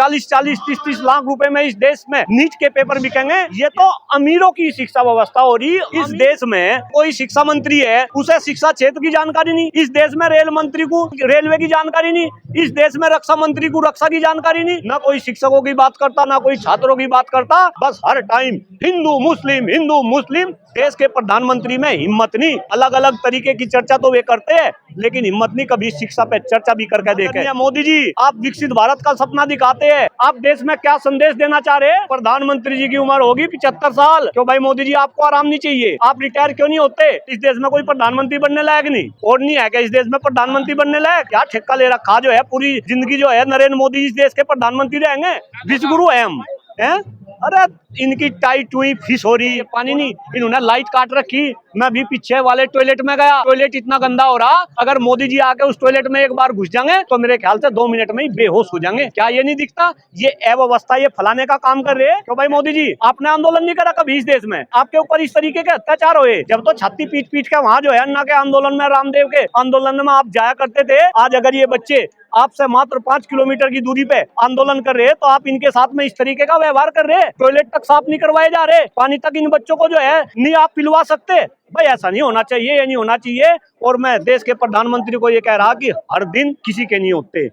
40-40, 30-30 लाख रुपए में इस देश में नीट के पेपर बिकेंगे। ये तो अमीरों की शिक्षा व्यवस्था हो रही। इस देश में कोई शिक्षा मंत्री है, उसे शिक्षा क्षेत्र की जानकारी नहीं। इस देश में रेल मंत्री को रेलवे की जानकारी नहीं। इस देश में रक्षा मंत्री को रक्षा की जानकारी नहीं। ना कोई शिक्षकों की बात करता, ना कोई छात्रों की बात करता। बस हर टाइम हिंदू मुस्लिम। देश के प्रधानमंत्री में हिम्मत नहीं। अलग अलग तरीके की चर्चा तो वे करते हैं, लेकिन हिम्मत नहीं कभी शिक्षा पे चर्चा भी करके देखे। मोदी जी, आप विकसित भारत का सपना दिखाते हैं। आप देश में क्या संदेश देना चाह रहे हैं? प्रधानमंत्री जी की उम्र होगी 75 साल। क्यों भाई मोदी जी, आपको आराम नहीं चाहिए? आप रिटायर क्यों नहीं होते? इस देश में कोई प्रधानमंत्री बनने लायक नहीं और नहीं है क्या इस देश में प्रधानमंत्री बनने लायक? क्या ठेका ले रखा जो है पूरी जिंदगी जो है नरेंद्र मोदी जी इस देश के प्रधानमंत्री रहेंगे? विश्वगुरु है हम हैं? अरे इनकी टाइट हुई फिश हो रही है, पानी नहीं। इन्होंने लाइट काट रखी। मैं भी पीछे वाले टॉयलेट में गया, टॉयलेट इतना गंदा हो रहा। अगर मोदी जी आके उस टॉयलेट में एक बार घुस जाएंगे तो मेरे ख्याल से 2 मिनट में ही बेहोश हो जाएंगे। क्या ये नहीं दिखता? ये अव्यवस्था ये फलाने का काम कर रहे हैं। क्यों भाई मोदी जी, आपने आंदोलन नहीं करा कभी इस देश में? आपके ऊपर इस तरीके के अत्याचार हुए जब तो छाती पीट के वहाँ जो है अन्ना के आंदोलन में, रामदेव के आंदोलन में आप जाया करते थे। आज अगर ये बच्चे आपसे मात्र 5 किलोमीटर की दूरी पे आंदोलन कर रहे हैं तो आप इनके साथ में इस तरीके का व्यवहार कर रहे हैं। टॉयलेट तक साफ नहीं करवाए जा रहे, पानी तक इन बच्चों को जो है नहीं आप पिलवा सकते। भाई ऐसा नहीं होना चाहिए, ये नहीं होना चाहिए। और मैं देश के प्रधानमंत्री को ये कह रहा कि हर दिन किसी के नहीं होते।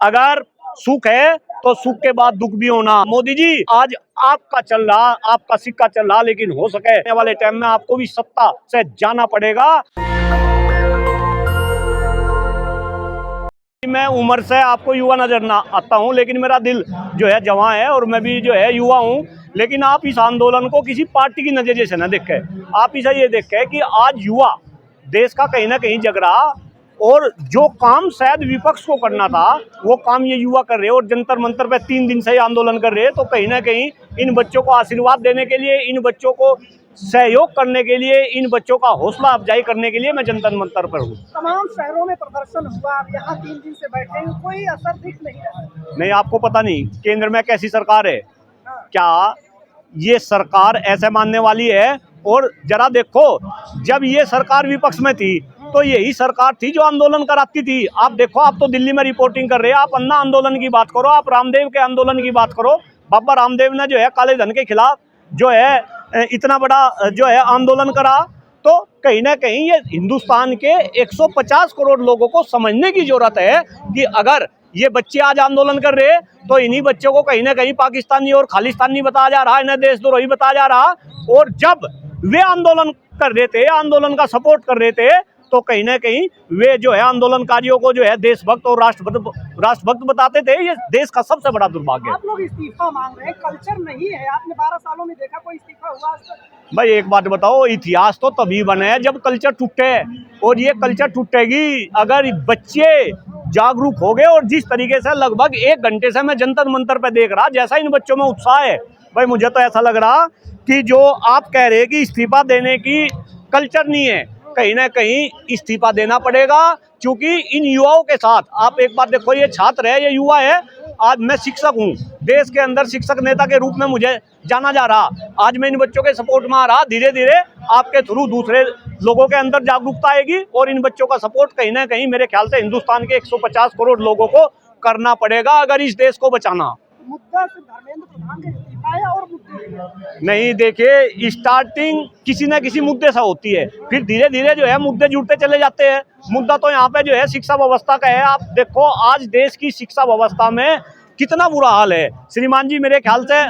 अगर सुख है तो सुख के बाद दुख भी होना। मोदी जी, आज आपका चल रहा, आपका सिक्का चल रहा, लेकिन हो सके आने वाले टाइम में आपको भी सत्ता से जाना पड़ेगा। मैं उम्र से आपको युवा नजर ना आता हूं, लेकिन मेरा दिल जो है जवान है और मैं भी जो है युवा हूं। लेकिन आप इस आंदोलन को किसी पार्टी की नजरिए से ना देखें। आप इसे ये देखें कि आज युवा देश का कहीं ना कहीं जग रहा और जो काम शायद विपक्ष को करना था वो काम ये युवा कर रहे हैं। और जंतर मंतर पे 3 दिन से ही आंदोलन कर रहे हैं। तो कहीं ना कहीं इन बच्चों को आशीर्वाद देने के लिए, इन बच्चों को सहयोग करने के लिए, इन बच्चों का हौसला अफजाई करने के लिए मैं जंतर मंतर पर हूँ। तमाम शहरों में प्रदर्शन हुआ, आप यहाँ 3 दिन से बैठे हैं, कोई असर दिख नहीं रहा। नहीं, आपको पता नहीं केंद्र में कैसी सरकार है? क्या ये सरकार ऐसे मानने वाली है? और जरा देखो, जब ये सरकार विपक्ष में थी तो यही सरकार थी जो आंदोलन कराती थी। आप देखो, आप तो दिल्ली में रिपोर्टिंग कर रहे हैं। आप अन्ना आंदोलन की बात करो, आप रामदेव के आंदोलन की बात करो। बाबा रामदेव ने जो है काले धन के खिलाफ जो है इतना बड़ा जो है आंदोलन करा। तो कहीं ना कहीं ये हिंदुस्तान के 150 करोड़ लोगों को समझने की जरूरत है कि अगर ये बच्चे आज आंदोलन कर रहे हैं तो इन्हीं बच्चों को कहीं ना कहीं पाकिस्तानी और खालिस्तानी बताया जा रहा, इन्हें देशद्रोही बताया जा रहा। और जब वे आंदोलन कर रहे थे, आंदोलन का सपोर्ट कर रहे थे, तो कहीं ना कहीं वे जो है आंदोलनकारियों को जो है देशभक्त और राष्ट्रभक्त बताते थे। ये देश का सबसे बड़ा दुर्भाग्य है। आप लोग इस्तीफा मांग रहे हैं, कल्चर नहीं है। आपने 12 सालों में देखा कोई इस्तीफा हुआ आज तक? भाई एक बात बताओ, इतिहास तो तभी बने है जब कल्चर टूटे। और ये कल्चर टूटेगी अगर बच्चे जागरूक हो गए। और जिस तरीके से लगभग 1 घंटे से मैं जंतर मंतर पे देख रहा, जैसा इन बच्चों में उत्साह है, भाई मुझे तो ऐसा लग रहा कि जो आप कह रहे हैं कि इस्तीफा देने की कल्चर नहीं है, कहीं ना कहीं इस्तीफा देना पड़ेगा। क्योंकि इन युवाओं के साथ आप एक बात देखो, ये छात्र है, ये युवा है। आज मैं शिक्षक हूँ, देश के अंदर शिक्षक नेता के रूप में मुझे जाना जा रहा। आज मैं इन बच्चों के सपोर्ट में आ रहा। धीरे धीरे आपके थ्रू दूसरे लोगों के अंदर जागरूकता आएगी और इन बच्चों का सपोर्ट कहीं ना कहीं मेरे ख्याल से हिंदुस्तान के 150 करोड़ लोगों को करना पड़ेगा अगर इस देश को बचाना। मुद्दा सिर्फ धर्मेंद्र प्रधान का इस्तीफा है और मुद्दे नहीं, देखिए स्टार्टिंग किसी न किसी मुद्दे से होती है, फिर धीरे धीरे जो है मुद्दे जुड़ते चले जाते हैं। मुद्दा तो यहाँ पे जो है शिक्षा व्यवस्था का है। आप देखो आज देश की शिक्षा व्यवस्था में कितना बुरा हाल है। श्रीमान जी, मेरे ख्याल से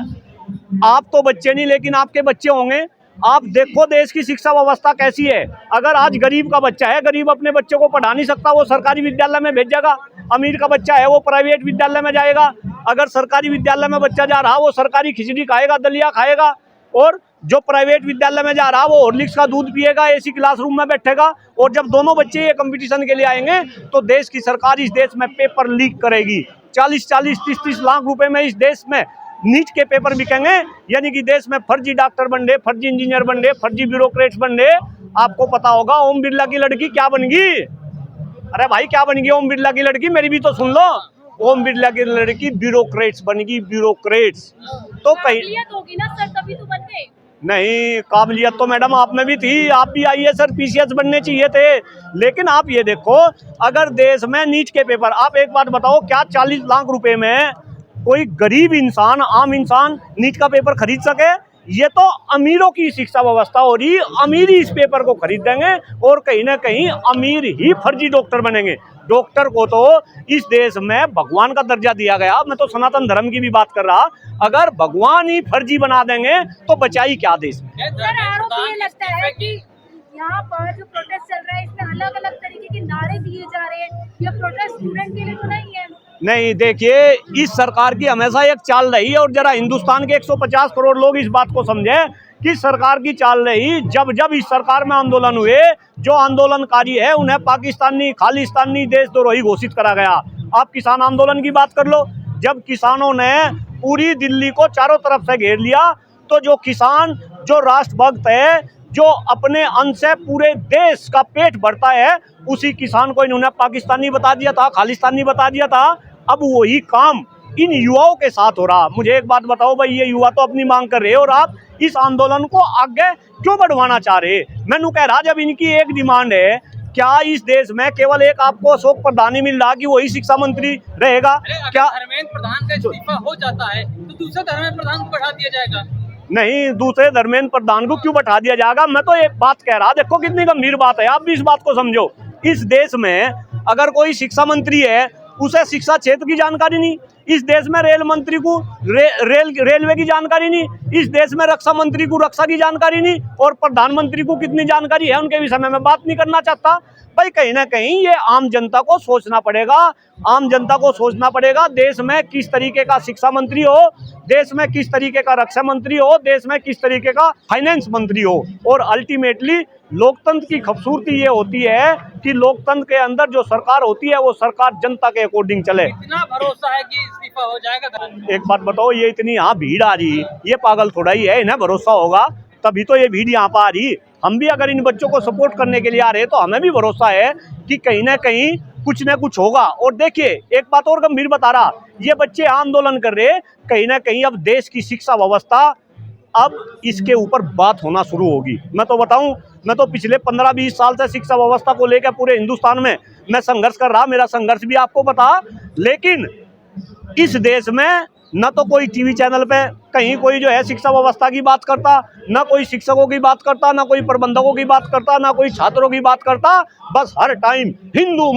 आप तो बच्चे नहीं लेकिन आपके बच्चे होंगे। आप देखो देश की शिक्षा व्यवस्था कैसी है। अगर आज गरीब का बच्चा है, गरीब अपने बच्चे को पढ़ा नहीं सकता, वो सरकारी विद्यालय में भेजेगा। अमीर का बच्चा है वो प्राइवेट विद्यालय में जाएगा। अगर सरकारी विद्यालय में बच्चा जा रहा वो सरकारी खिचड़ी खाएगा, दलिया खाएगा। और जो प्राइवेट विद्यालय में जा रहा वो हॉर्लिक्स का दूध पिएगा, एसी क्लासरूम में बैठेगा। और जब दोनों बच्चे ये कंपटीशन के लिए आएंगे तो देश की सरकार इस देश में पेपर लीक करेगी। 40-40, 30-30 लाख रुपए में इस देश में नीट के पेपर बिकेंगे। यानी कि देश में फर्जी डॉक्टर बन रहे, फर्जी इंजीनियर बन रहे, फर्जी ब्यूरोक्रेट्स बन रहे। आपको पता होगा ओम बिरला की लड़की क्या बन गई? अरे भाई क्या बन गई ओम बिरला की लड़की? मेरी भी तो सुन लो। ओम बिरला की लड़की ब्यूरोक्रेट्स बन गई, ब्यूरोक्रेट्स। तो काबिलियत होगी ना सर, तभी तो बन गए। नहीं, काबिलियत तो मैडम आप में भी थी, आप भी IAS PCS बनने चाहिए थे। लेकिन आप ये देखो, अगर देश में नीट के पेपर, आप एक बात बताओ, क्या 40 लाख रुपए में कोई गरीब इंसान, आम इंसान नीट का पेपर खरीद सके? ये तो अमीरों की शिक्षा व्यवस्था हो रही, अमीर ही इस पेपर को खरीदेंगे और कहीं ना कहीं अमीर ही फर्जी डॉक्टर बनेंगे। डॉक्टर को तो इस देश में भगवान का दर्जा दिया गया। मैं तो सनातन धर्म की भी बात कर रहा, अगर भगवान ही फर्जी बना देंगे तो बचाई क्या देश में। सर, आरोप ये लगता है कि यहाँ पर जो प्रोटेस्ट चल रहा है इसमें अलग अलग तरीके के नारे दिए जा रहे हैं, ये प्रोटेस्ट स्टूडेंट के लिए तो नहीं है। नहीं, देखिए, इस सरकार की हमेशा एक चाल रही है और जरा हिंदुस्तान के 150 करोड़ लोग इस बात को समझे कि सरकार की चाल रही। जब जब इस सरकार में आंदोलन हुए, जो आंदोलनकारी है उन्हें पाकिस्तानी, खालिस्तानी, देशद्रोही घोषित करा गया। आप किसान आंदोलन की बात कर लो, जब किसानों ने पूरी दिल्ली को चारों तरफ से घेर लिया तो जो किसान, जो राष्ट्रभक्त है, जो अपने अन्न से पूरे देश का पेट भरता है, उसी किसान को इन्होंने पाकिस्तानी बता दिया था, खालिस्तानी बता दिया था। अब वही काम इन युवाओं के साथ हो रहा। मुझे एक बात बताओ भाई, ये युवा तो अपनी मांग कर रहे हो और आप इस आंदोलन को आगे क्यों बढ़वाना चाह रहे? मैंने कह रहा, जब इनकी एक डिमांड है, क्या इस देश में केवल एक आपको अशोक प्रधान ही मिल रहा कि वही शिक्षा मंत्री रहेगा? क्या धर्मेंद्र प्रधान का इस्तीफा हो जाता है तो दूसरे धर्मेंद्र प्रधान को बढ़ा दिया जाएगा? नहीं, दूसरे धर्मेंद्र प्रधान को क्यों बैठा दिया जाएगा? मैं तो एक बात कह रहा, देखो कितनी गंभीर बात है, आप भी इस बात को समझो। इस देश में अगर कोई शिक्षा मंत्री है, उसे शिक्षा क्षेत्र की जानकारी नहीं। इस देश में रेल मंत्री को रेलवे की जानकारी नहीं। इस देश में रक्षा मंत्री को रक्षा की जानकारी नहीं। और प्रधानमंत्री को कितनी जानकारी है उनके विषय में मैं बात नहीं करना चाहता। भाई कहीं ना कहीं ये आम जनता को सोचना पड़ेगा, आम जनता को सोचना पड़ेगा देश में किस तरीके का शिक्षा मंत्री हो, देश में किस तरीके का रक्षा मंत्री हो, देश में किस तरीके का फाइनेंस मंत्री हो। और अल्टीमेटली लोकतंत्र की खूबसूरती ये होती है कि लोकतंत्र के अंदर जो सरकार होती है वो सरकार जनता के अकॉर्डिंग चले। इतना भरोसा है कि इस्तीफा हो जाएगा? एक बात बताओ, ये इतनी यहाँ भीड़ आ रही, ये पागल थोड़ा ही है, इन्हें भरोसा होगा तभी तो ये भीड़ यहाँ पर आ रही। हम भी अगर इन बच्चों को सपोर्ट करने के लिए आ रहे हैं तो हमें भी भरोसा है कि कहीं ना कहीं कुछ ना कुछ होगा। और देखिए, एक बात और गंभीर बता रहा, ये बच्चे आंदोलन कर रहे, कहीं ना कहीं अब देश की शिक्षा व्यवस्था, अब इसके ऊपर बात होना शुरू होगी। मैं तो बताऊं, मैं तो पिछले 15-20 साल से शिक्षा व्यवस्था को लेकर पूरे हिंदुस्तान में मैं संघर्ष कर रहा, मेरा संघर्ष भी आपको पता। लेकिन इस देश में न तो कोई टीवी चैनल पे कहीं कोई जो है शिक्षा व्यवस्था की बात करता, ना कोई शिक्षकों की बात करता, ना कोई प्रबंधकों की बात करता, ना कोई छात्रों की बात करता। बस हर टाइम हिंदू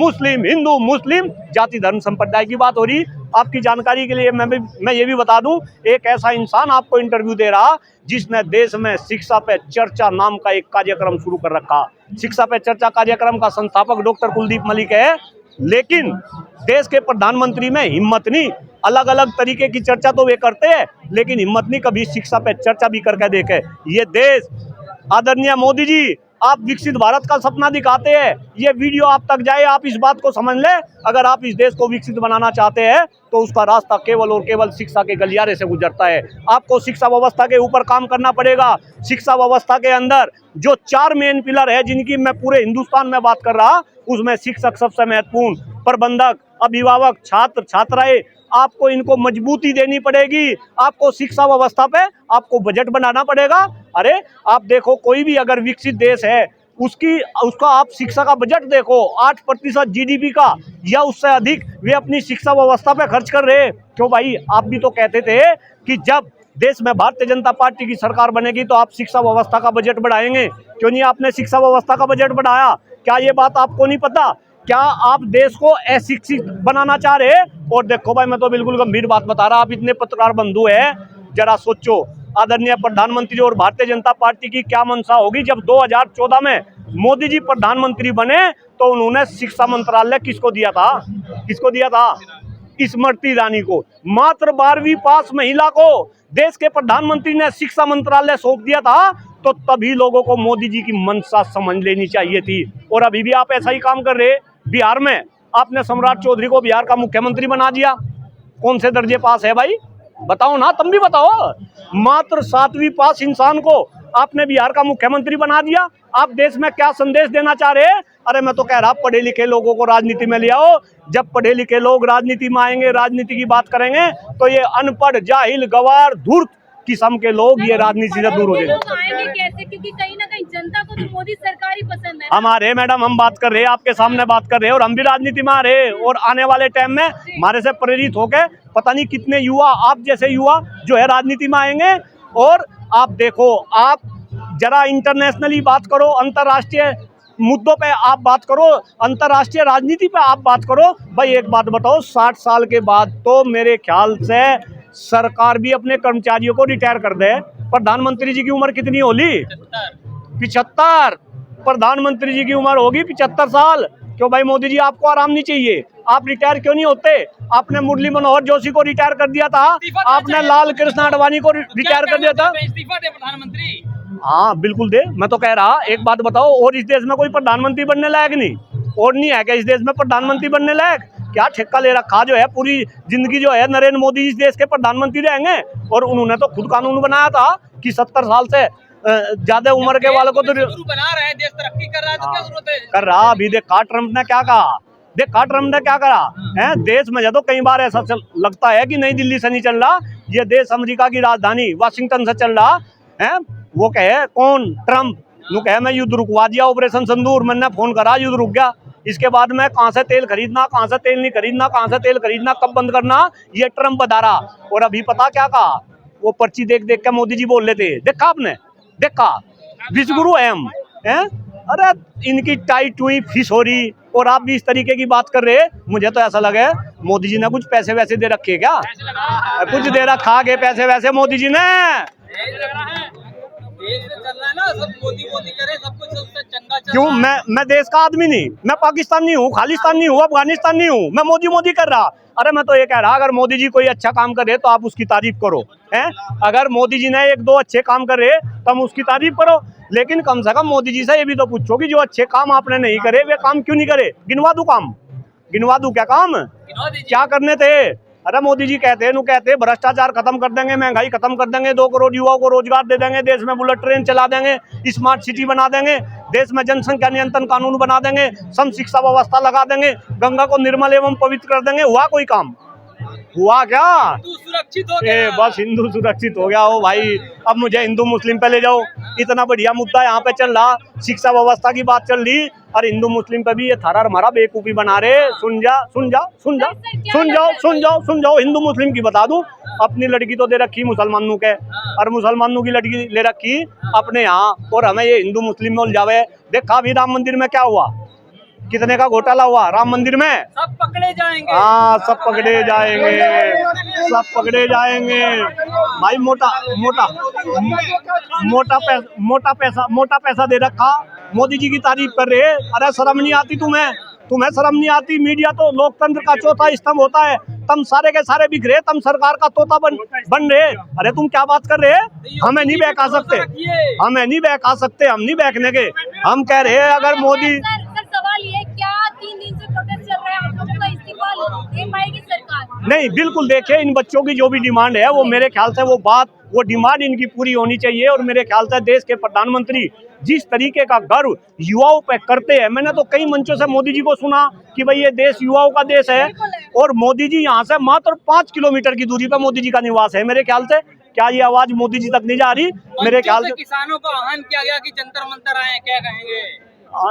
मुस्लिम जाति धर्म संप्रदाय की बात हो रही। आपकी जानकारी के लिए मैं ये भी बता दूं, एक ऐसा इंसान आपको इंटरव्यू दे रहा जिसने देश में शिक्षा पे चर्चा नाम का एक कार्यक्रम शुरू कर रखा। शिक्षा पे चर्चा कार्यक्रम का संस्थापक डॉक्टर कुलदीप मलिक है। लेकिन देश के प्रधानमंत्री में हिम्मत नहीं, अलग अलग तरीके की चर्चा तो वे करते हैं लेकिन हिम्मत नहीं कभी शिक्षा पे चर्चा भी करके देखे। ये देश, आदरणीय मोदी जी, आप विकसित भारत का सपना दिखाते हैं, ये वीडियो आप तक जाए, आप इस बात को समझ ले। अगर आप इस देश को विकसित बनाना चाहते हैं तो उसका रास्ता केवल और केवल शिक्षा के गलियारे से गुजरता है। आपको शिक्षा व्यवस्था के ऊपर काम करना पड़ेगा। शिक्षा व्यवस्था के अंदर जो 4 मेन पिलर है जिनकी मैं पूरे हिंदुस्तान में बात कर रहा, उसमें शिक्षक सबसे महत्वपूर्ण, प्रबंधक, अभिभावक, छात्र छात्राएं, आपको इनको मजबूती देनी पड़ेगी। आपको शिक्षा व्यवस्था पे आपको बजट बनाना पड़ेगा। अरे आप देखो, कोई भी अगर विकसित देश है उसका आप शिक्षा का बजट देखो, 8% GDP का या उससे अधिक वे अपनी शिक्षा व्यवस्था पे खर्च कर रहे। क्यों भाई, आप भी तो कहते थे कि जब देश में भारतीय जनता पार्टी की सरकार बनेगी तो आप शिक्षा व्यवस्था का बजट बढ़ाएंगे। क्यों नहीं आपने शिक्षा व्यवस्था का बजट बढ़ाया? क्या ये बात आपको नहीं पता? क्या आप देश को अशिक्षित बनाना चाह रहे? और देखो भाई, मैं तो बिल्कुल गंभीर बात बता रहा, आप इतने पत्रकार बंधु हैं, जरा सोचो आदरणीय प्रधानमंत्री और भारतीय जनता पार्टी की क्या मंशा होगी जब 2014 में मोदी जी प्रधानमंत्री बने तो उन्होंने शिक्षा मंत्रालय किसको दिया था? किसको दिया था? स्मृति ईरानी को। मात्र 12वीं पास महिला को देश के प्रधानमंत्री ने शिक्षा मंत्रालय सौंप दिया था। तो तभी लोगों को मोदी जी की मंशा समझ लेनी चाहिए थी। और अभी भी आप ऐसा ही काम कर रहे। बिहार में आपने सम्राट चौधरी को बिहार का मुख्यमंत्री बना दिया। कौन से दर्जे पास है भाई? बताओ ना, तुम भी बताओ। मात्र 7वीं पास इंसान को आपने बिहार का मुख्यमंत्री बना दिया। आप देश में क्या संदेश देना चाह रहे हैं? अरे मैं तो कह रहा, पढ़े लिखे लोगों को राजनीति में ले आओ। जब पढ़े लिखे लोग राजनीति में आएंगे, राजनीति की बात करेंगे, तो ये अनपढ़, जाहिल, गवार, धूर्त किस्म के लोग ये राजनीति से दूर हो ये जाए। लोग आएंगे कैसे, क्योंकि कहीं ना कहीं जनता को तो मोदी सरकार ही पसंद है। हमारे मैडम हम बात कर रहे हैं, आपके सामने बात कर रहे हैं, और हम भी राजनीति में आ रहे हैं, और आने वाले टाइम में हमारे से प्रेरित होकर पता नहीं कितने युवा, आप जैसे युवा जो है राजनीति में आएंगे। और आप देखो, आप जरा इंटरनेशनली बात करो, अंतर्राष्ट्रीय मुद्दों पे आप बात करो, अंतर्राष्ट्रीय राजनीति पे आप बात करो। भाई एक बात बताओ, 60 साल के बाद तो मेरे ख्याल से सरकार भी अपने कर्मचारियों को रिटायर कर दे। प्रधानमंत्री जी की उम्र कितनी होली? 75। प्रधानमंत्री जी की उम्र होगी 75 साल। क्यों भाई मोदी जी, आपको आराम नहीं चाहिए? आप रिटायर क्यों नहीं होते? आपने मुरली मनोहर जोशी को रिटायर कर दिया था, आपने लाल कृष्ण आडवाणी को रिटायर कर दिया था। इस्तीफा दे प्रधानमंत्री। हाँ बिल्कुल दे, मैं तो कह रहा। एक बात बताओ, और इस देश में कोई प्रधानमंत्री बनने लायक नहीं? और नहीं है क्या इस देश में प्रधानमंत्री बनने लायक? क्या ठेका ले रखा जो है, पूरी जिंदगी जो है नरेंद्र मोदी इस देश के प्रधानमंत्री रहेंगे। और उन्होंने तो खुद कानून बनाया था कि 70 साल से ज्यादा उम्र के वालों को तो बना रहे हैं, देश तरक्की कर रहा है, तो क्या जरूरत है? कर रहा। अभी देखा ट्रम्प ने क्या कहा, देखा ट्रम्प ने क्या करा है देश में। जो तो कई बार ऐसा लगता है कि नई दिल्ली से नहीं चल रहा, ये देश अमेरिका की राजधानी वाशिंगटन से चल रहा है। वो कहे कौन? ट्रम्प। वो कहे मैं युद्ध रुकवा दिया, ऑपरेशन सिंदूर, मैंने फोन करा, युद्ध रुक गया। इसके बाद में कहाँ से तेल खरीदना, कहाँ से तेल नहीं खरीदना, कहाँ से तेल खरीदना, कब बंद करना, ये ट्रम्प बता रहा। और अभी पता क्या कहा? वो पर्ची देख देख के मोदी जी बोल रहे थे, देखा आपने? देखा? विश्वगुरु है हम, हैं? अरे इनकी टाइट हुई फिश हो रही, और आप भी इस तरीके की बात कर रहे। मुझे तो ऐसा लगे मोदी जी ने कुछ पैसे वैसे दे रखे क्या? कुछ दे रखा के पैसे वैसे मोदी जी ने? देश में चल रहा है ना, सब मोदी मोदी करे, सब कुछ सबसे चंगा चल क्यों? रहा है। मैं देश का आदमी नहीं, मैं पाकिस्तान नहीं हूँ, खालिस्तान नहीं हूँ, अफगानिस्तान नहीं हूँ, मैं मोदी मोदी कर रहा। अरे मैं तो ये कह रहा, अगर मोदी जी कोई अच्छा काम करे तो आप उसकी तारीफ करो, हैं? अगर मोदी जी ने 1-2 अच्छे काम करे तो हम उसकी तारीफ करो। लेकिन कम से कम मोदी जी से ये भी तो पूछो कि जो अच्छे काम आपने नहीं करे, वे काम क्यों नहीं करे? गिनवा दूं काम, गिनवा दूं क्या काम, क्या करने थे? अरे मोदी जी कहते भ्रष्टाचार खत्म कर देंगे, महंगाई खत्म कर देंगे, 2 करोड़ युवाओं को रोजगार दे देंगे, देश में बुलेट ट्रेन चला देंगे, स्मार्ट सिटी बना देंगे, देश में जनसंख्या नियंत्रण कानून बना देंगे, सम शिक्षा व्यवस्था लगा देंगे, गंगा को निर्मल एवं पवित्र कर देंगे। हुआ कोई काम? हुआ क्या? हिंदू सुरक्षित हो गया। बस हिंदू सुरक्षित हो गया हो भाई। अब मुझे हिंदू मुस्लिम पे ले जाओ, इतना बढ़िया मुद्दा यहाँ पे चल रहा, शिक्षा व्यवस्था की बात चल रही, और हिंदू मुस्लिम पे भी ये थारा हमारा बेवकूफी बना रहे। सुन जाओ हिंदू मुस्लिम की बता दूं, अपनी लड़की तो दे रखी मुसलमानों के, और मुसलमानों की लड़की ले रखी अपने यहाँ, और हमें ये हिंदू मुस्लिम में उलझावे। देखा अभी राम मंदिर में क्या हुआ, कितने का घोटाला हुआ राम मंदिर में। सब पकड़े जाएंगे। हाँ सब पकड़े जाएंगे, सब पकड़े जाएंगे भाई। मोटा पैसा दे रखा, मोदी जी की तारीफ कर रहे। अरे शर्म नहीं आती तुम्हें? तुम्हें शर्म नहीं आती? मीडिया तो लोकतंत्र का चौथा स्तंभ होता है, तुम सारे के सारे बिक रहे, तुम सरकार का तोता बन रहे। अरे तुम क्या बात कर रहे? हमें नहीं बहका सकते, हमें नहीं बहका सकते, हम नहीं बहकने के। हम कह रहे हैं अगर मोदी, सवाल ये, क्या 3 दिन से प्रोटेस्ट चल रहा है, आप लोगों का इस्तीफा दे पाएगी सरकार? नहीं बिल्कुल, देखिए इन बच्चों की जो भी डिमांड है वो मेरे ख्याल से वो डिमांड इनकी पूरी होनी चाहिए। और मेरे ख्याल से देश के प्रधानमंत्री जिस तरीके का गर्व युवाओं पे करते हैं, मैंने तो कई मंचों से मोदी जी को सुना कि भाई ये देश युवाओं का देश है, और मोदी जी यहाँ से मात्र 5 किलोमीटर की दूरी पे मोदी जी का निवास है। मेरे ख्याल से क्या ये आवाज मोदी जी तक नहीं जा रही? मेरे ख्याल से किसानों को आह्वान किया गया कि जंतर मंतर आए, क्या कहेंगे?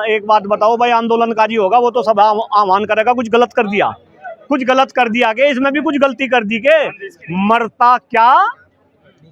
एक बात बताओ भाई, आंदोलनकारी होगा वो तो सब आह्वान करेगा, कुछ गलत कर दिया, कुछ गलत कर दिया के इसमें भी कुछ गलती कर दी के मरता क्या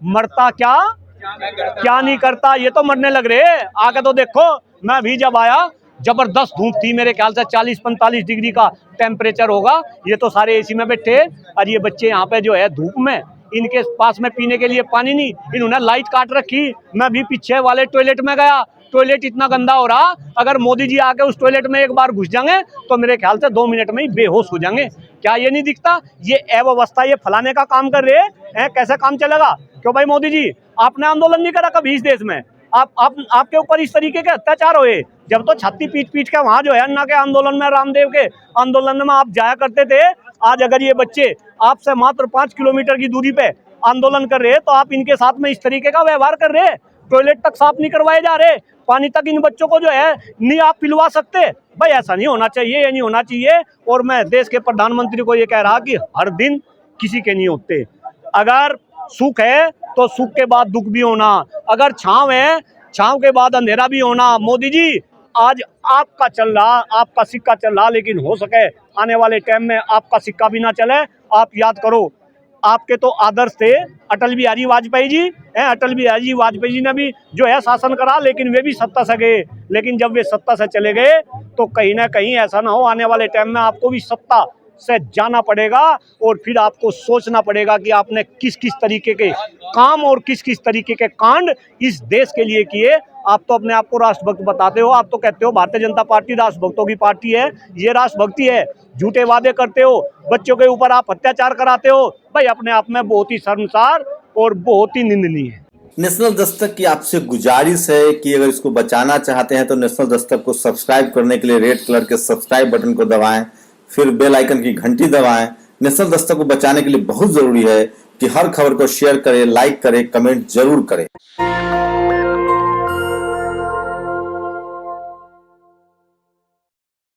क्या नहीं करता, ये तो मरने लग रहे। आगे तो देखो, मैं भी जब आया जबरदस्त धूप थी, मेरे ख्याल से 40-45 डिग्री का टेम्परेचर होगा। ये तो सारे एसी में बैठे, और ये बच्चे यहाँ पे जो है धूप में, इनके पास में पीने के लिए पानी नहीं, इन्होंने लाइट काट रखी। मैं भी पीछे वाले टॉयलेट में गया, टॉयलेट इतना गंदा हो रहा, अगर मोदी जी आके उस टॉयलेट में एक बार घुस जाएंगे तो मेरे ख्याल से 2 मिनट में ही बेहोश हो जाएंगे। क्या ये नहीं दिखता? ये अव्यवस्था ये फैलाने का काम कर रहे हैं, कैसे काम चलेगा? क्यों भाई मोदी जी, आपने आंदोलन नहीं करा कभी इस देश में? आपके ऊपर इस तरीके के अत्याचार हुए, जब तो छाती पीट के वहां जो है अन्ना के आंदोलन में, रामदेव के आंदोलन में आप जाया करते थे। आज अगर ये बच्चे आपसे मात्र 5 किलोमीटर की दूरी पे आंदोलन कर रहे हैं तो आप इनके साथ में इस तरीके का व्यवहार कर रहे हैं। टॉयलेट तक साफ नहीं करवाए जा रहे, पानी तक इन बच्चों को जो है नहीं आप पिलवा सकते। भाई ऐसा नहीं होना चाहिए, ये नहीं होना चाहिए। और मैं देश के प्रधानमंत्री को ये कह रहा कि हर दिन किसी के नहीं होते, अगर सुख है तो सुख के बाद दुख भी होना। अगर छांव है, छांव के बाद अंधेरा भी होना। मोदी जी, आज आपका चल रहा, आपका सिक्का चल रहा, लेकिन हो सके आने वाले टाइम में आपका सिक्का भी ना चले। आप याद करो, आपके तो आदर्श थे अटल बिहारी वाजपेयी जी हैं। अटल बिहारी वाजपेयी जी ने भी जो है शासन करा, लेकिन वे भी सत्ता से गए। लेकिन जब वे सत्ता से चले गए तो कहीं ना कहीं ऐसा ना हो आने वाले टाइम में आपको भी सत्ता से जाना पड़ेगा, और फिर आपको सोचना पड़ेगा कि आपने किस किस तरीके के काम और किस किस तरीके के कांड इस देश के लिए किए। आप तो अपने आप को राष्ट्रभक्त बताते हो, आप तो कहते हो भारतीय जनता पार्टी राष्ट्रभक्तों की पार्टी है। ये राष्ट्रभक्ति है? झूठे वादे करते हो, बच्चों के ऊपर आप अत्याचार कराते हो। भाई अपने आप में बहुत ही शर्मसार और बहुत ही निंदनीय है। नेशनल दस्तक की आपसे गुजारिश है कि अगर इसको बचाना चाहते हैं तो नेशनल दस्तक को सब्सक्राइब करने के लिए रेड कलर के सब्सक्राइब बटन को दबाएं, फिर बेल आइकन की घंटी दबाएं। नेशनल दस्तक को बचाने के लिए बहुत जरूरी है कि हर खबर को शेयर करें, लाइक करें, कमेंट जरूर करें।